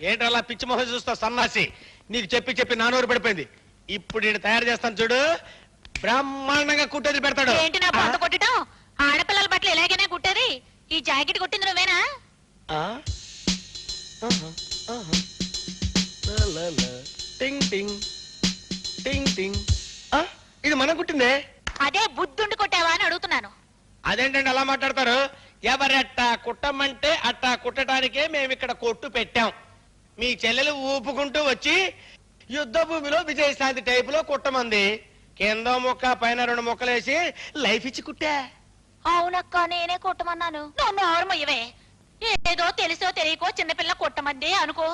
ఏంటలా పిచ్చి మొహం చూస్తావు సన్నాసి? నీకు చెప్పి చెప్పి నానూరు పడిపోయింది. ఇప్పుడు నేను తయారు చేస్తాను చూడు, బ్రహ్మాండంగా కుట్టేది పెడతాడు. ఏంటి నా బొంత కొట్టడం? ఆడపిల్లల బట్టలు ఎలాగైనా కుట్టేది. ఈ జాకెట్ కుట్టింది నువ్వేనా? టింగ్ టింగ్ టింగ్ టింగ్. ఇది మనం కుట్టిందే. అదే బుద్ధుండి కొట్టావా అని అడుగుతున్నాను. అదేంటండి అలా మాట్లాడతారు? ఎవరట్టా కుట్టమంటే అట్టా కుట్టడానికే మేము ఇక్కడ కొట్టు పెట్టాం. మీ చెల్లెలు ఊపుకుంటూ వచ్చి యుద్ధ భూమిలో విజయశాంతి టైప్ లో కుట్టమంది. కింద ముక్క పైన 2 ముక్కలేసి లైఫ్ ఇచ్చి కుట్టా. అవునక్క, నేనే కొట్టమన్నాను. నన్ను ఆరుమయ్యవే. ఏదో తెలుసో తెలియకో చిన్నపిల్ల కొట్టమంది అనుకో.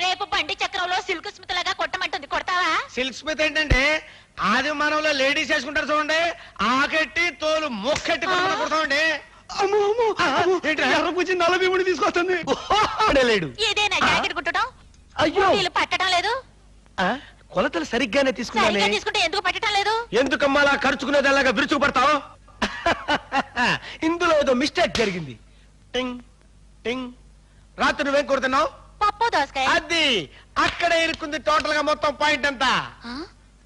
రేపు బండి చక్రంలో సిల్క్ స్మిత్ లాగా కొట్టమంటుంది, కొడతావా? సిల్క్ స్మిత్ ఏంటంటే ఆది మానవులో లేడీస్ వేసుకుంటారు చూడండి, ఆకెట్టి తోలు ముక్కెట్టి కుడతామండి. నలభీముడి తీసుకొస్తుంది. లేడు. ఇదేనా జాకెట్ కుట్టడం? అయ్యో, వీళ్ళు పట్టడం లేదు. కొలతలు సరిగ్గానే తీసుకున్నానే. తీసుకుంటే ఎందుకు పట్టడం లేదు? ఎందుకమ్మా అలా ఖర్చుకునేది అలాగా విరుచుకు పడతావు? ఇందులో ఏదో మిస్టేక్ జరిగింది. టింగ్ టింగ్. రాత్రి నువ్వేం కొడుతున్నావు? పప్పు దోసకాయ. అది అక్కడే ఇరుక్కుంది టోటల్ గా మొత్తం పాయింట్ అంతా.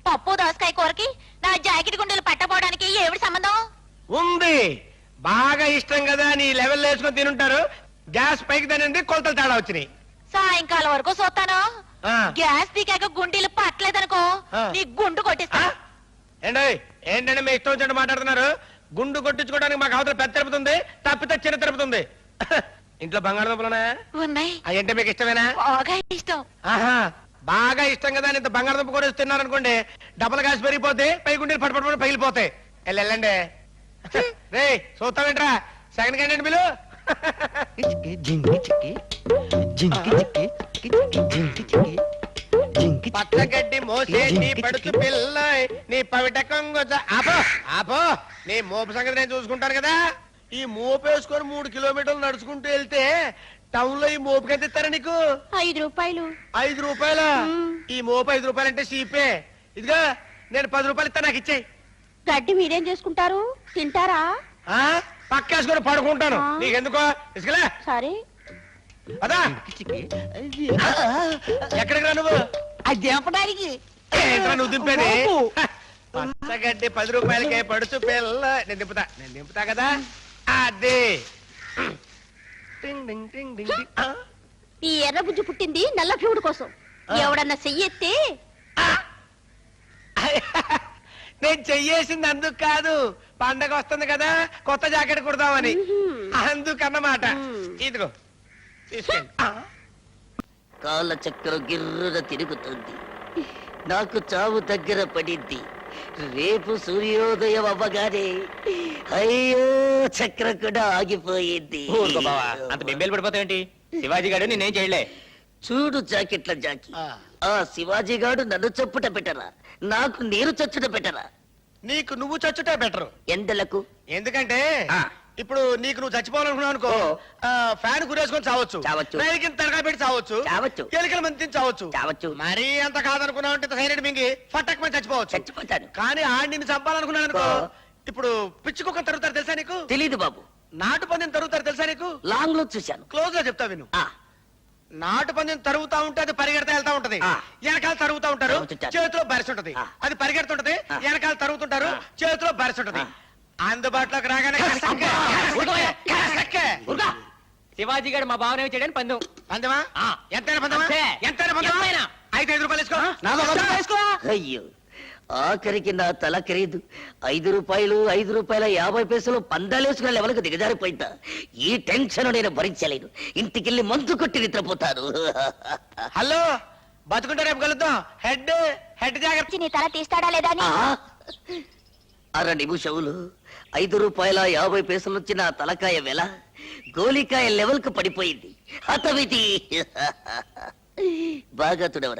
పప్పు దోసకాయ కూరకి నా జాకెట్ గుండెలు పట్టపోవడానికి ఏమిటి సంబంధం? ఉంది. బాగా ఇష్టం కదా నీ లెవెల్ వేసుకొని తినుంటారు. గ్యాస్ పైకి తినండి, కొలతలు తేడా వచ్చినాయి. సాయంకాలం వరకు చూస్తాను. గ్యాస్ దిగాక గుండెలు పట్టలేదనుకో నీ గుండు కొట్టిస్తా. ఏంటంటే మీ ఇష్టం వచ్చినట్టు మాట్లాడుతున్నారు. గుండు కొట్టించుకోవడానికి మాకు అవతల పెద్ద తిరుపతుంది, తప్పితే చిన్న తిరుపతుంది. ఇంట్లో బంగాళదుంపలున్నా ఉన్నాయి. అయ్యంటే మీకు ఇష్టమేనా? బాగా ఇష్టం. ఆహా, బాగా ఇష్టం కదా ఇంత బంగాళదుంప కూడా తిన్నారనుకోండి, డబల్ గ్యాస్ పెరిగిపోతే పై గుండెలు పట్టుపడి పగిలిపోతాయి. వెళ్ళండి రే. చూస్తావేంట్రా? Second candidate బిలు. పచ్చగడ్డి మోసే నీ పడుచు పిల్ల నీ పవిట కొంగు. ఆపో ఆపో, నీ మోపు సంగతి నేను చూసుకుంటాను కదా. ఈ మోపు వేసుకొని 3 కిలోమీటర్లు నడుచుకుంటూ వెళ్తే టౌన్ లో ఈ మోపుకి ఎంత ఇస్తారా నీకు? 5 రూపాయలు. 5 రూపాయల? ఈ మోపు 5 రూపాయలు అంటే చీపే. ఇదిగా నేను 10 రూపాయలు ఇస్తా, నాకు ఇచ్చేయి. గడ్డి మీరేం చేసుకుంటారు? తింటారా? పక్కేసుకొని పడుకుంటాను. నీకెందుకో ఇసుకలే. సరే అదా ఎక్కడికి రా నువ్వు? అది దింపడానికి. నువ్వు దింపేది పచ్చగడ్డి 10 రూపాయలకే పడుచు పిల్ల. నేను దింపుతా కదా. అదే ఈ ఎర్ర బుజ్జి పుట్టింది నల్ల ఫ్యూడ్ కోసం. ఎవడన్నా చెయ్యెత్తే నేను చెయ్యేసింది అందుకు కాదు, పండగ వస్తుంది కదా కొత్త జాకెట్ కుడదామని, అందుకన్నమాట. ఇదిగో తీసుకోండి. కాళ్ళ చక్రం గిర్రున తిరుగుతుంది. నాకు చావు దగ్గర పడింది. రేపు సూర్యోదయం అవ్వగానే అయ్యో చక్రం కూడా ఆగిపోయింది. అంత బెంబేలు పడిపోతావేంటి? శివాజీ గారు నేనేం చేయలే. చూడు జాకెట్ల జాకి, ఆ శివాజీ గారు నన్ను చొప్పుట పెట్టరా, నాకు నీరు చచ్చుట పెట్టరా? నీకు నువ్వు చచ్చుటే బెటరు. ఎండలకు. ఎందుకంటే ఇప్పుడు నీకు నువ్వు చచ్చిపోవాలనుకున్నావు అనుకో, ఫ్యాన్ గురేసుకొని చావచ్చు, రైలుకి తరగా పెట్టి చావచ్చు, ఎలికల మంది చావచ్చు. మరీ అంత కాదనుకున్నావు అంటే సైలెంట్ మింగి ఫట్టక్ మంది చచ్చిపోవచ్చు. కానీ ఆడిని చంపాలనుకున్నాను అనుకో, ఇప్పుడు పిచ్చి కుక్క తరుగుతారు తెలుసా నీకు? తెలీదు బాబు. నాటు పందిని తరుగుతారు తెలుసా నీకు? లాంగ్ లో చూశాను. క్లోజ్ గా చెప్తా విను. నాటు పందిని తరుగుతా ఉంటే అది పరిగెడతా వెళ్తా ఉంటది, వెనకాల తరుగుతా ఉంటారు, చేతిలో బరిసి ఉంటది. అది పరిగెడుతుంటది, వెనకాల తరుగుతుంటారు, చేతిలో బరిసి ఉంటది. అందుబాటులోకి రాగానే శివాజీ గారు మా భావన చేయడానికి పందెం. పందెమా? ఎంతైనా పందెమా? ఎంతైనా పందెమా? 5 రూపాయలు వేసుకో. అయ్యో, ఆఖరికి నా తల ఖరీదు 5 రూపాయలు, 5 రూపాయల 50 పైసలు పందాలేసుకునే లెవెల్కి దిగజారిపోయిందా? ఈ టెన్షన్ నేను భరించలేను. ఇంటికెళ్ళి మందు కొట్టి నిద్రపోతాను. హలో, బతుకుంటే రేపు కలుద్దాం. హెడ్ జాగ్రత్త. నీ తల తీస్తాడా లేదా? అర నిమిషంలో 5 రూపాయల 50 పైసలు వచ్చి నా తలకాయ వెల గోలికాయ లెవెల్ కు పడిపోయింది. హతవిధి. బాగా తుడవరా.